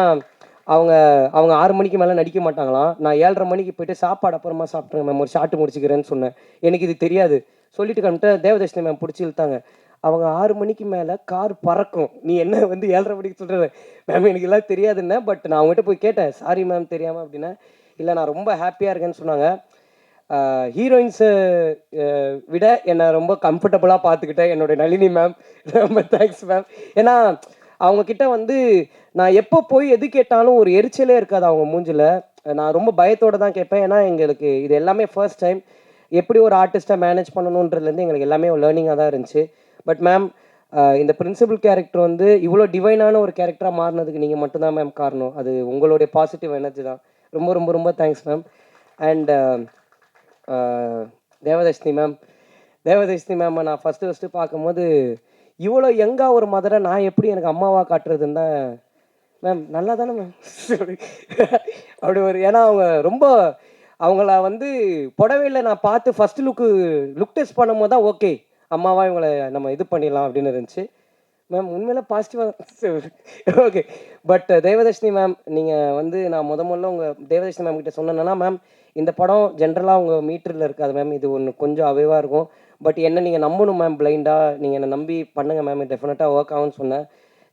அவங்க அவங்க 6 மணிக்கு மேலே நடிக்க மாட்டாங்களாம். நான் 7:30 மணிக்கு போய்ட்டு சாப்பாடு அப்புறமா சாப்பிட்றேன் மேம், ஒரு ஷாட்டு முடிச்சுக்கிறேன்னு சொன்னேன். எனக்கு இது தெரியாது. சொல்லிட்டு கிளம்பிட்டேன். தேவதர்ஷினி மேம் பிடிச்சி இழுத்தாங்க. அவங்க 6 மணிக்கு மேலே கார் பறக்கும், நீ என்ன வந்து 7:30 மணிக்கு சொல்கிற மேம், எனக்கு எல்லாம் தெரியாதுன்னு. பட் நான் அவங்ககிட்ட போய் கேட்டேன், சாரி மேம் தெரியாமல் அப்படின்னா. இல்லை நான் ரொம்ப ஹாப்பியாக இருக்கேன்னு சொன்னாங்க. ஹீரோயின்ஸை விட என்னை ரொம்ப கம்ஃபர்டபுளாக பார்த்துக்கிட்டேன் என்னுடைய நளினி மேம். ரொம்ப தேங்க்ஸ் மேம். ஏன்னா அவங்க கிட்ட வந்து நான் எப்போ போய் எது கேட்டாலும் ஒரு எரிச்சலே இருக்காது அவங்க மூஞ்சில. நான் ரொம்ப பயத்தோட தான் கேட்பேன். ஏன்னா எங்களுக்கு இது எல்லாமே ஃபர்ஸ்ட் டைம். எப்படி ஒரு ஆர்டிஸ்ட்டை மேனேஜ் பண்ணணுன்றதுலேருந்து எங்களுக்கு எல்லாமே ஒரு லேர்னிங்காக தான் இருந்துச்சு. பட் மேம், இந்த பிரின்சிபல் கேரக்டர் வந்து இவ்வளோ டிவைனான ஒரு கேரக்டராக மாறினதுக்கு நீங்கள் மட்டும்தான் மேம் காரணம். அது உங்களுடைய பாசிட்டிவ் எனர்ஜி தான். ரொம்ப ரொம்ப ரொம்ப thanks ma'am. And Devadarshini ma'am, Devadarshini ma'am நான் ஃபஸ்ட்டு பார்க்கும்போது இவ்வளோ யங்கா ஒரு மதரை நான் எப்படி எனக்கு அம்மாவாக காட்டுறதுன்னு தான். மேம் நல்லா தானே மேம் அப்படி ஒரு, ஏன்னா அவங்க ரொம்ப அவங்கள வந்து புடவையில் நான் பார்த்து ஃபஸ்ட்டு லுக் டெஸ்ட் பண்ணும்போது தான் ஓகே அம்மாவா இவங்களை நம்ம இது பண்ணிடலாம் அப்படின்னு இருந்துச்சு. மேம் உண்மையில பாசிட்டிவாக ஓகே. பட் தேவதர்ஷினி மேம், நீங்கள் வந்து நான் முதல்ல உங்கள் தேவதர்ஷினி மேம் கிட்ட சொன்னேன்னா, மேம் இந்த படம் ஜென்ரலாக உங்கள் மீட்டரில் இருக்காது மேம், இது ஒன்று கொஞ்சம் அவைவாக இருக்கும். பட் என்ன நீங்கள் நம்பணும் மேம், பிளைண்டாக நீங்கள் என்னை நம்பி பண்ணுங்கள் மேம், டெஃபினட்டாக ஒர்க் ஆகும்னு சொன்னேன்.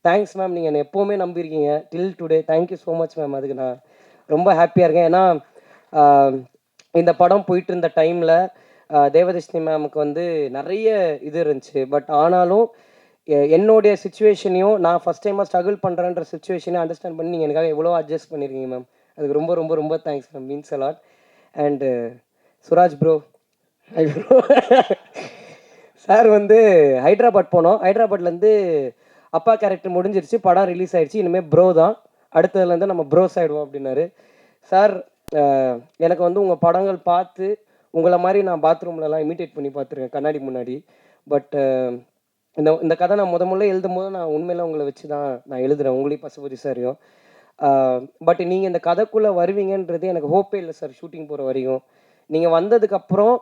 தேங்க்ஸ் மேம், நீங்கள் என்னை எப்போவுமே நம்பியிருக்கீங்க till today. Thank you so much ma'am. அதுக்கு நான் ரொம்ப ஹாப்பியாக இருக்கேன். ஏன்னா இந்த படம் போயிட்டு இருந்த டைமில் தேவதர்ஷினி மேமுக்கு வந்து நிறைய இது இருந்துச்சு. பட் ஆனாலும் என்னுடைய சுச்சுவேஷனையும் நான் ஃபஸ்ட் டைமாக ஸ்ட்ரகிள் பண்ணுறேன்ற சுச்சுவேஷனையும் அண்டர்ஸ்டாண்ட் பண்ணி நீங்கள் எனக்காக எவ்வளோ அட்ஜஸ்ட் பண்ணியிருக்கீங்க மேம். அதுக்கு ரொம்ப ரொம்ப ரொம்ப thanks ma'am, means allot. And Suraj bro, hi bro. Sir வந்து ஹைதராபாத் போனோம். ஹைதராபாத்லேருந்து அப்பா கேரக்டர் முடிஞ்சிருச்சு, படம் ரிலீஸ் ஆகிடுச்சு, இனிமேல் ப்ரோ தான், அடுத்ததுலேருந்து நம்ம ப்ரோஸ் ஆகிடுவோம் அப்படின்னாரு சார். எனக்கு வந்து உங்கள் படங்கள் பார்த்து உங்களை மாதிரி நான் பாத்ரூம்லலாம் இமிட்டேட் பண்ணி பார்த்துருக்கேன் கண்ணாடி முன்னாடி. பட் இந்த கதை நான் முதல்ல எழுதும் போது நான் உண்மையில உங்களை வச்சு தான் நான் எழுதுகிறேன், உங்களையும் பசுபதி சாரையும். பட் நீங்கள் இந்த கதைக்குள்ளே வருவீங்கன்றது எனக்கு ஹோப்பே இல்லை சார். ஷூட்டிங் போகிற வரையும் நீங்கள் வந்ததுக்கப்புறம்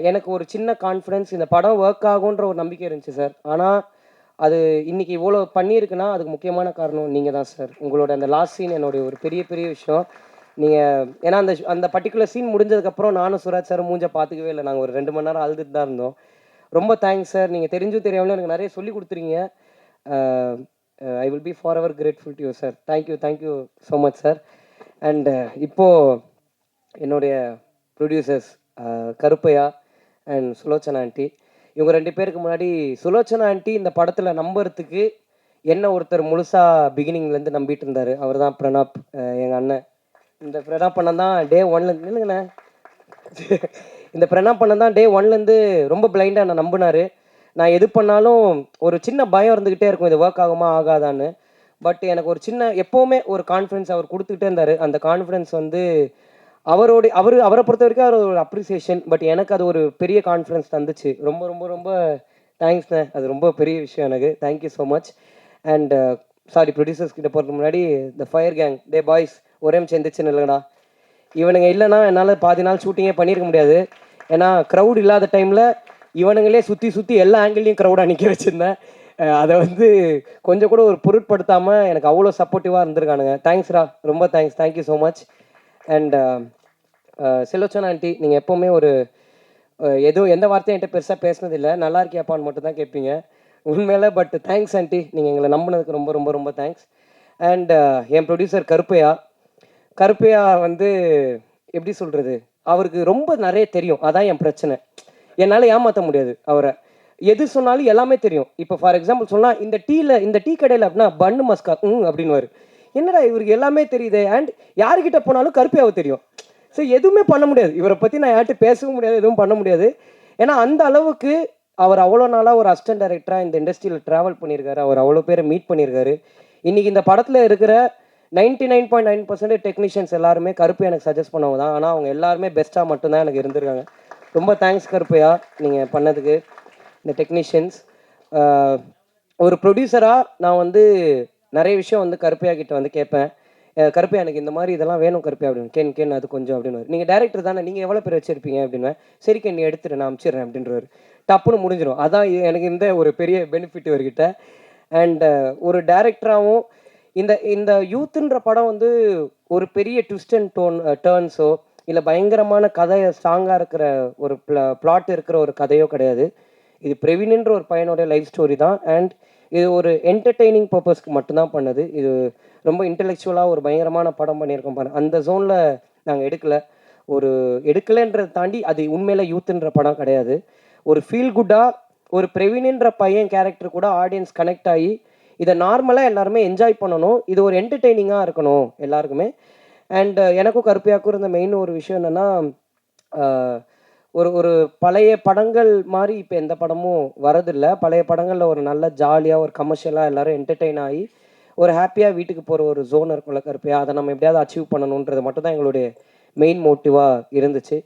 எனக்கு ஒரு சின்ன கான்ஃபிடென்ஸ், இந்த படம் ஒர்க் ஆகுன்ற ஒரு நம்பிக்கை இருந்துச்சு சார். ஆனால் அது இன்னைக்கு இவ்வளோ பண்ணியிருக்குன்னா அதுக்கு முக்கியமான காரணம் நீங்கள் தான் சார். உங்களோட அந்த லாஸ்ட் சீன் என்னுடைய ஒரு பெரிய பெரிய விஷயம். நீங்கள் ஏன்னா அந்த அந்த பர்டிகுலர் சீன் முடிஞ்சதுக்கப்புறம் நானும் சுராஜ் சார் மூஞ்ச பார்த்துக்கவே இல்லை. நாங்கள் ஒரு 2 மணி நேரம் அழுதுட்டு தான் இருந்தோம். ரொம்ப தேங்க்ஸ் சார். நீங்கள் தெரிஞ்சும் தெரியாமலும் எனக்கு நிறைய சொல்லி கொடுத்துருங்க. I will be for ever grateful to you sir. Thank you so much sir. And இப்போது என்னுடைய producers Karuppaiah and Sulochana aunty, இவங்க 2 பேருக்கு முன்னாடி சுலோச்சனா ஆண்டி இந்த படத்தில் நம்புறதுக்கு என்ன ஒருத்தர் முழுசாக பிகினிங்லேருந்து நம்பிட்டு இருந்தார். அவர் தான் பிரணாப், எங்கள் அண்ணன். இந்த பிரணாப் அண்ணன் தான் டே 1லேருந்து இல்லைங்கண்ணே இந்த பிரணாப் அண்ணன் தான் டே 1லேருந்து ரொம்ப பிளைண்டாக நான் நம்பினார். நான் எது பண்ணாலும் ஒரு சின்ன பயம் இருந்துக்கிட்டே இருக்கும், இது ஒர்க் ஆகுமா ஆகாதான்னு. பட் எனக்கு ஒரு சின்ன எப்போவுமே ஒரு கான்ஃபிடென்ஸ் அவர் கொடுத்துக்கிட்டே இருந்தார். அந்த கான்ஃபிடென்ஸ் வந்து அவரை பொறுத்த வரைக்கும் அவர் ஒரு அப்ரிசியேஷன். பட் எனக்கு அது ஒரு பெரிய கான்ஃபிடென்ஸ் தந்துச்சு. ரொம்ப ரொம்ப ரொம்ப தேங்க்ஸ்ண்ணே. அது ரொம்ப பெரிய விஷயம் எனக்கு. Thank you so much. And sorry, producers கிட்ட போகிறதுக்கு முன்னாடி the fire gang, day boys ஒரே நிமிஷம் எந்திரிச்சுன்னு இல்லைங்கடா. இவனுங்க இல்லைன்னா என்னால் பாதி நாள் ஷூட்டிங்கே பண்ணியிருக்க முடியாது. ஏன்னா க்ரௌட் இல்லாத டைமில் இவனுங்களே சுற்றி சுற்றி எல்லா ஆங்கிள்லையும் க்ரௌடாக நிற்க வச்சுருந்தேன். அதை வந்து கொஞ்சம் கூட ஒரு பொருட்படுத்தாமல் எனக்கு அவ்வளோ சப்போர்ட்டிவாக இருந்திருக்கானுங்க. தேங்க்ஸ்ரா, ரொம்ப thanks. Thank you so much. And Sulochana aunty, நீங்கள் எப்போவுமே ஒரு எதுவும் எந்த வார்த்தையும் என்கிட்ட பெருசாக பேசினதில்லை, நல்லா இருக்கியாப்பான்னு மட்டும் தான் கேட்பீங்க உண்மையில. பட் தேங்க்ஸ் ஆண்டி, நீங்கள் எங்களை நம்பினதுக்கு ரொம்ப ரொம்ப ரொம்ப தேங்க்ஸ். அண்ட் என் ப்ரொடியூசர் கருப்பையா வந்து எப்படி சொல்கிறது, அவருக்கு ரொம்ப நிறைய தெரியும். அதான் என் பிரச்சனை. என்னால் ஏமாற்ற முடியாது அவரை. எது சொன்னாலும் எல்லாமே தெரியும். இப்போ ஃபார் எக்ஸாம்பிள் சொன்னால் இந்த டீ கடையில் அப்படின்னா பன்னு மஸ்கா அப்படின்னுவார். என்னடா இவருக்கு எல்லாமே தெரியுது. அண்ட் யாருக்கிட்ட போனாலும் கருப்பையாவை தெரியும். ஸோ எதுவுமே பண்ண முடியாது இவரை பற்றி. நான் யார்கிட்ட பேசவும் முடியாது, எதுவும் பண்ண முடியாது. ஏன்னா அந்த அளவுக்கு அவர் அவ்வளோ நாளாக ஒரு அசிஸ்டன்ட் டைரக்டராக இந்த இண்டஸ்ட்ரியில் ட்ராவல் பண்ணியிருக்காரு. அவர் அவ்வளோ பேரை மீட் பண்ணியிருக்காரு. இன்றைக்கி இந்த படத்தில் இருக்கிற 99.9% டெக்னீஷியன்ஸ் எல்லாருமே கருப்பு எனக்கு சஜஸ்ட் பண்ணவங்க தான். ஆனால் அவங்க எல்லாருமே பெஸ்ட்டாக மட்டும்தான் எனக்கு இருந்திருக்காங்க. ரொம்ப தேங்க்ஸ் கருப்பையா, நீங்கள் பண்ணதுக்கு. இந்த டெக்னீஷியன்ஸ் ஒரு ப்ரொடியூசராக நான் வந்து நிறைய விஷயம் வந்து கருப்பையா கிட்ட வந்து கேட்பேன். கருப்பையா எனக்கு இந்த மாதிரி இதெல்லாம் வேணும் கருப்பையா அப்படின்னு. கேன் அது கொஞ்சம் அப்படின்னு. நீங்கள் டேரக்டர் தானே, நீங்கள் எவ்வளோ பேர் வச்சுருப்பீங்க அப்படின்வேன். சரி கேன், நீ எடுத்துட்டு நான் அனுப்பிச்சிடுறேன் அப்படின்றவர். டப்புன்னு முடிஞ்சிடும். அதான் எனக்கு இந்த ஒரு பெரிய பெனிஃபிட் இவர்கிட்ட. அண்ட் ஒரு டேரக்டராகவும் இந்த யூத்துன்ற படம் வந்து ஒரு பெரிய ட்விஸ்ட் அண்ட் டேர்ன்ஸோ இல்லை பயங்கரமான கதையை ஸ்ட்ராங்காக இருக்கிற ஒரு பிளாட் இருக்கிற ஒரு கதையோ கிடையாது. இது பிரவீன்ன்ற ஒரு பையனோட லைஃப் ஸ்டோரி தான். அண்ட் இது ஒரு என்டர்டெய்னிங் பர்பஸ்க்கு மட்டும்தான் பண்ணது. இது ரொம்ப இன்டெலெக்சுவலாக ஒரு பயங்கரமான படம் பண்ணியிருக்கோம் பாருங்க. அந்த ஜோனில் நாங்கள் எடுக்கலைன்றதை தாண்டி அது உண்மையில யூத்துன்ற படம் கிடையாது. ஒரு ஃபீல் குட்டாக ஒரு பிரவீன்ன்ற பையன் கேரக்டர் கூட ஆடியன்ஸ் கனெக்ட் ஆகி இதை நார்மலாக எல்லாருமே என்ஜாய் பண்ணணும். இது ஒரு என்டர்டெய்னிங்காக இருக்கணும் எல்லாருக்குமே. அண்ட் எனக்கும் கருப்பையாக்கும் இருந்த மெயின் ஒரு விஷயம் என்னென்னா, ஒரு ஒரு பழைய படங்கள் மாதிரி இப்போ எந்த படமும் வரதில்லை. பழைய படங்களில் ஒரு நல்ல ஜாலியாக ஒரு கமர்ஷியலாக எல்லாரும் என்டர்டெயின் ஆகி ஒரு ஹாப்பியாக வீட்டுக்கு போகிற ஒரு ஜோன் இருக்கும்ல கருப்பையா, அதை நம்ம எப்படியாவது அச்சீவ் பண்ணணுன்றது மட்டும் தான் எங்களுடைய மெயின் மோட்டிவாக இருந்துச்சு.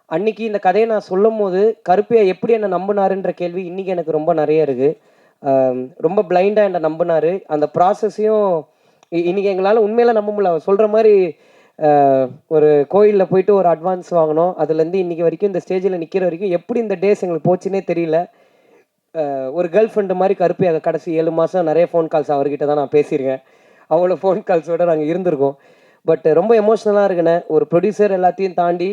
அன்னைக்கு இந்த கதையை நான் சொல்லும்போது கருப்பையா எப்படி என்னை நம்பினாருன்ற கேள்வி இன்னைக்கு எனக்கு ரொம்ப நிறைய இருக்கு. ரொம்ப பிளைண்டாக என்னை நம்பினாரு. அந்த ப்ராசஸையும் இன்னைக்கு எங்களால் உண்மையில நம்ப முடியல. அவர் சொல்கிற மாதிரி ஒரு கோயிலில் போயிட்டு ஒரு அட்வான்ஸ் வாங்கினோம். அதுலேருந்து இன்னைக்கு வரைக்கும் இந்த ஸ்டேஜில் நிற்கிற வரைக்கும் எப்படி இந்த டேஸ் எங்களுக்கு போச்சுன்னே தெரியல. ஒரு கேர்ள் ஃப்ரெண்டு மாதிரி கருப்பையா கடைசி 7 மாதம் நிறைய ஃபோன் கால்ஸ் அவர்கிட்ட தான் நான் பேசியிருக்கேன். அவ்வளோ ஃபோன் கால்ஸோடு நாங்கள் இருந்திருக்கோம். பட் ரொம்ப எமோஷ்னலாக இருக்குண்ணே. ஒரு ப்ரொடியூசர் எல்லாத்தையும் தாண்டி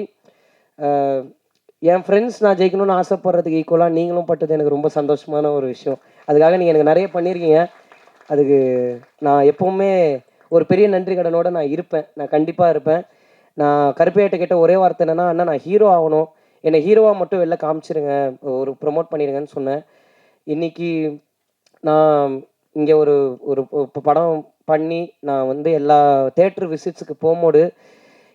என் ஃப்ரெண்ட்ஸ் நான் ஜெயிக்கணும்னு ஆசைப்படுறதுக்கு ஈக்குவலாக நீங்களும் பட்டது எனக்கு ரொம்ப சந்தோஷமான ஒரு விஷயம். அதுக்காக நீங்கள் எனக்கு நிறைய பண்ணியிருக்கீங்க. அதுக்கு நான் எப்போவுமே ஒரு பெரிய நன்றி கடனோடு நான் இருப்பேன். நான் கண்டிப்பாக இருப்பேன். நான் கருப்பையாட்ட கேட்ட ஒரே வார்த்தை என்னென்னா, அண்ணா நான் ஹீரோ ஆகணும், என்னை ஹீரோவாக மட்டும் வெளில காமிச்சிருங்க, ஒரு ப்ரொமோட் பண்ணிடுங்கன்னு சொன்னேன். இன்றைக்கி நான் இங்கே ஒரு ஒரு படம் பண்ணி நான் வந்து எல்லா தேட்டர் விசிட்ஸுக்கு போகும்போது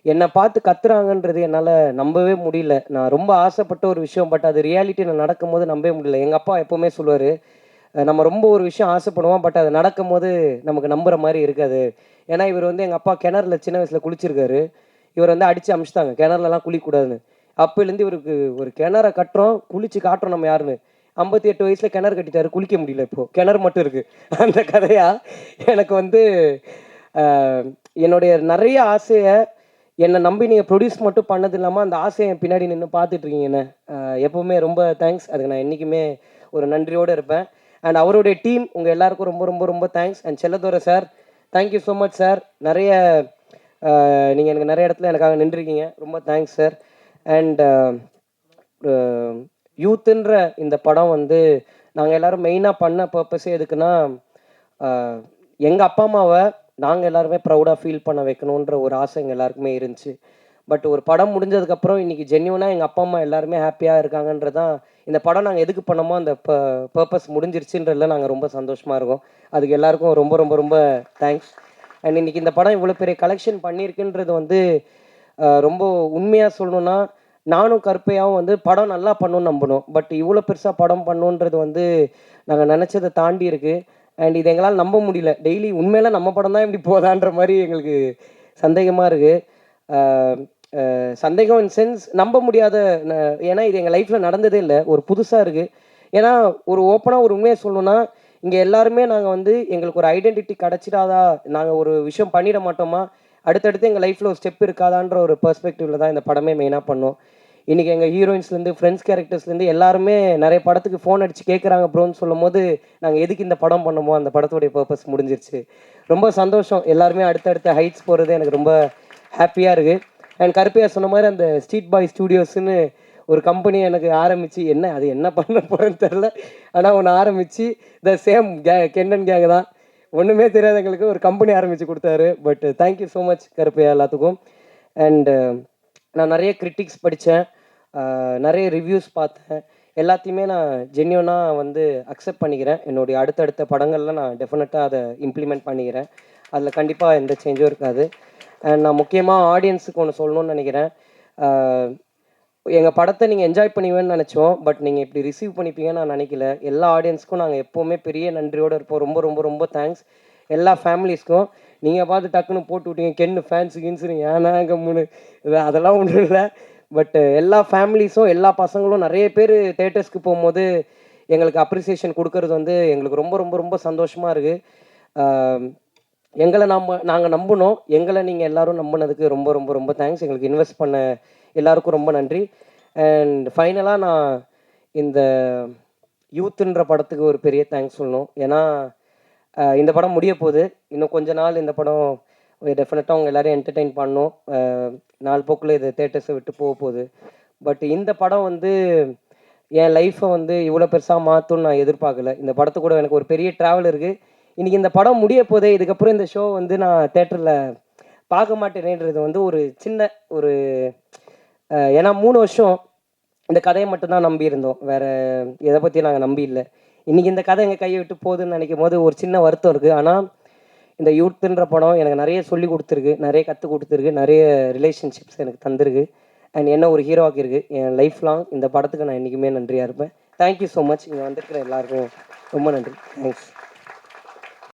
என்னை பார்த்து கத்துறாங்கன்றது என்னால் நம்பவே முடியல. நான் ரொம்ப ஆசைப்பட்ட ஒரு விஷயம். பட் அது ரியாலிட்டியில் நடக்கும்போது நம்பவே முடியல. எங்கள் அப்பா எப்போவுமே சொல்லுவார், நம்ம ரொம்ப ஒரு விஷயம் ஆசைப்படுவோம், பட் அது நடக்கும்போது நமக்கு நம்புகிற மாதிரி இருக்காது. ஏன்னா இவர் வந்து எங்கள் அப்பா கிணறுல சின்ன வயசில் குளிச்சிருக்காரு. இவர் வந்து அடித்து அமிச்சிட்டாங்க, கிணறுலலாம் குளிக்கக்கூடாதுன்னு. அப்போலேருந்து இவருக்கு ஒரு கிணற கட்டுறோம், குளிச்சு காட்டுறோம் நம்ம யாருன்னு. 58 வயசில் கிணறு கட்டிட்டாரு, குளிக்க முடியல. இப்போது கிணறு மட்டும் இருக்குது. அந்த கதையாக எனக்கு வந்து என்னுடைய நிறைய ஆசையை என்னை நம்பி நீங்கள் ப்ரொடியூஸ் மட்டும் பண்ணது இல்லாமல் அந்த ஆசையை என் பின்னாடி நின்று பார்த்துட்ருக்கீங்கண்ணே. எப்போவுமே ரொம்ப தேங்க்ஸ். அதுக்கு நான் என்றைக்குமே ஒரு நன்றியோடு இருப்பேன். அண்ட் அவருடைய டீம் உங்கள் எல்லாருக்கும் ரொம்ப ரொம்ப ரொம்ப thanks. And Chelladurai sir, thank you so much sir. நிறைய நீங்கள் எனக்கு நிறைய இடத்துல எனக்காக நின்றுருக்கீங்க. ரொம்ப தேங்க்ஸ் சார். அண்ட் யூத்துன்ற இந்த படம் வந்து நாங்கள் எல்லோரும் மெயினாக பண்ண பர்பஸே எதுக்குன்னா, எங்கள் அப்பா அம்மாவை நாங்கள் எல்லாருமே ப்ரௌடாக ஃபீல் பண்ண வைக்கணுன்ற ஒரு ஆசை எங்கள் எல்லாருக்குமே இருந்துச்சு. பட் ஒரு படம் முடிஞ்சதுக்கப்புறம் இன்றைக்கி ஜென்யூனாக எங்கள் அப்பா அம்மா எல்லாருமே ஹாப்பியாக இருக்காங்கன்றதான் இந்த படம் நாங்கள் எதுக்கு பண்ணமோ அந்த பர்பஸ் முடிஞ்சிருச்சுன்றதில் நாங்கள் ரொம்ப சந்தோஷமாக இருக்கோம். அதுக்கு எல்லாருக்கும் ரொம்ப ரொம்ப ரொம்ப தேங்க்ஸ். அண்ட் இன்றைக்கி இந்த படம் இவ்வளோ பெரிய கலெக்ஷன் பண்ணியிருக்குன்றது வந்து ரொம்ப உண்மையாக சொல்லணுன்னா, நானும் கருப்பையாவும் வந்து படம் நல்லா பண்ணணும்னு நம்பணும். பட் இவ்வளோ பெருசாக படம் பண்ணணுன்றது வந்து நாங்கள் நினச்சதை தாண்டி இருக்குது. அண்ட் இது எங்களால் நம்ப முடியல. டெய்லி உண்மையில நம்ம படம் தான் இப்படி போதான்ற மாதிரி எங்களுக்கு சந்தேகமாக இருக்குது. சந்தேகம் இன் சென்ஸ் நம்ப முடியாத, ஏன்னா இது எங்கள் லைஃப்பில் நடந்ததே இல்லை. ஒரு புதுசாக இருக்குது. ஏன்னா ஒரு ஓப்பனாக ஒரு உண்மையை சொல்லணுன்னா, இங்கே எல்லாருமே நாங்கள் வந்து எங்களுக்கு ஒரு ஐடென்டிட்டி கிடச்சிடாதா, நாங்கள் ஒரு விஷயம் பண்ணிட மாட்டோமா, அடுத்தடுத்து எங்கள் லைஃப்பில் ஒரு ஸ்டெப் இருக்காதான்ற ஒரு பெர்ஸ்பெக்டிவில் தான் இந்த படமே மெயினாக பண்ணோம். இன்றைக்கி எங்கள் ஹீரோயின்ஸ்லேருந்து ஃப்ரெண்ட்ஸ் கேரக்டர்ஸ்லேருந்து எல்லாருமே நிறைய படத்துக்கு ஃபோன் அடித்து கேட்குறாங்க ப்ரோன்னு சொல்லும் போது, நாங்கள் எதுக்கு இந்த படம் பண்ணமோ அந்த படத்துடைய பர்பஸ் முடிஞ்சிருச்சு. ரொம்ப சந்தோஷம். எல்லாருமே அடுத்தடுத்த ஹைட்ஸ் போகிறது எனக்கு ரொம்ப ஹாப்பியாக இருக்குது. அண்ட் கருப்பையா சொன்ன மாதிரி அந்த ஸ்ட்ரீட் பாய் ஸ்டூடியோஸ்ன்னு ஒரு கம்பெனி எனக்கு ஆரம்பித்து, அது என்ன பண்ண போகிறேன்னு தெரில, ஆனால் ஒன்று ஆரம்பித்து த சேம் கென்னன் கேங் தான், ஒன்றுமே தெரியாத எங்களுக்கு ஒரு கம்பெனி ஆரம்பித்து கொடுத்தாரு. But thank you so much Karuppaiah எல்லாத்துக்கும். அண்டு நான் நிறைய கிரிட்டிக்ஸ் படித்தேன், நிறைய ரிவ்யூஸ் பார்த்தேன். எல்லாத்தையுமே நான் ஜென்யூனாக வந்து அக்செப்ட் பண்ணிக்கிறேன். என்னுடைய அடுத்தடுத்த படங்களில் நான் டெஃபினட்டாக அதை இம்ப்ளிமெண்ட் பண்ணிக்கிறேன். அதில் கண்டிப்பாக எந்த சேஞ்சும் இருக்காது. அண்ட் நான் முக்கியமாக ஆடியன்ஸுக்கு ஒன்று சொல்லணும்னு நினைக்கிறேன். எங்கள் படத்தை நீங்கள் என்ஜாய் பண்ணுவீங்கன்னு நினச்சோம். பட் நீங்கள் இப்படி ரிசீவ் பண்ணிப்பீங்கன்னு நான் நினைக்கல. எல்லா ஆடியன்ஸுக்கும் நாங்கள் எப்போவுமே பெரிய நன்றியோடு இருப்போம். ரொம்ப ரொம்ப ரொம்ப தேங்க்ஸ். எல்லா ஃபேமிலிஸ்க்கும் நீங்கள் பார்த்து டக்குன்னு போட்டு விட்டீங்க, கென்னு ஃபேன்ஸு கின்ஸுன்னு, ஏன்னா கம்முன்னு அதெல்லாம் ஒன்றும் இல்லை. பட் எல்லா ஃபேமிலிஸும் எல்லா பசங்களும் நிறைய பேர் தேட்டர்ஸ்க்கு போகும்போது எங்களுக்கு அப்ரிசியேஷன் கொடுக்கறது வந்து எங்களுக்கு ரொம்ப ரொம்ப ரொம்ப சந்தோஷமாக இருக்குது. எங்களை நாங்கள் நம்பினோம், எங்களை நீங்கள் எல்லோரும் நம்பினதுக்கு ரொம்ப ரொம்ப ரொம்ப தேங்க்ஸ். எங்களுக்கு இன்வெஸ்ட் பண்ண எல்லாருக்கும் ரொம்ப நன்றி. அண்ட் ஃபைனலாக நான் இந்த யூத்துன்ற படத்துக்கு ஒரு பெரிய தேங்க்ஸ் சொல்லணும். ஏன்னா இந்த படம் முடிய போகுது. இன்னும் கொஞ்ச நாள் இந்த படம் டெஃபினட்டாக அவங்க எல்லோரையும் என்டர்டெயின் பண்ணணும். நாள் போக்கில் இது தேட்டர்ஸை விட்டு போக போகுது. பட் இந்த படம் வந்து என் லைஃப்பை வந்து இவ்வளோ பெருசாக மாற்றும்னு நான் எதிர்பார்க்கல. இந்த படத்து கூட எனக்கு ஒரு பெரிய ட்ராவல் இருக்குது. இன்றைக்கி இந்த படம் முடிய போதே, இதுக்கப்புறம் இந்த ஷோ வந்து நான் தேட்டரில் பார்க்க மாட்டேனேன்றது வந்து ஒரு சின்ன ஒரு ஏன்னா 3 வருஷம் இந்த கதையை மட்டும்தான் நம்பியிருந்தோம். வேறு எதை பற்றியும் நாங்கள் நம்பி இல்லை. இன்றைக்கி இந்த கதை எங்கள் கையை விட்டு போகுதுன்னு நினைக்கும் போது ஒரு சின்ன வருத்தம் இருக்குது. ஆனால் இந்த யூத்துன்ற படம் எனக்கு நிறைய சொல்லி கொடுத்துருக்கு, நிறைய கற்றுக் கொடுத்துருக்கு, நிறைய ரிலேஷன்ஷிப்ஸ் எனக்கு தந்திருக்கு. அண்ட் என்ன ஒரு ஹீரோ ஆக்கியிருக்கு. என் லைஃப் லாங் இந்த படத்துக்கு நான் என்றைக்குமே நன்றியாக இருப்பேன். Thank you so much. இங்கே வந்திருக்கிற எல்லாருக்கும் ரொம்ப நன்றி. தேங்க்ஸ்.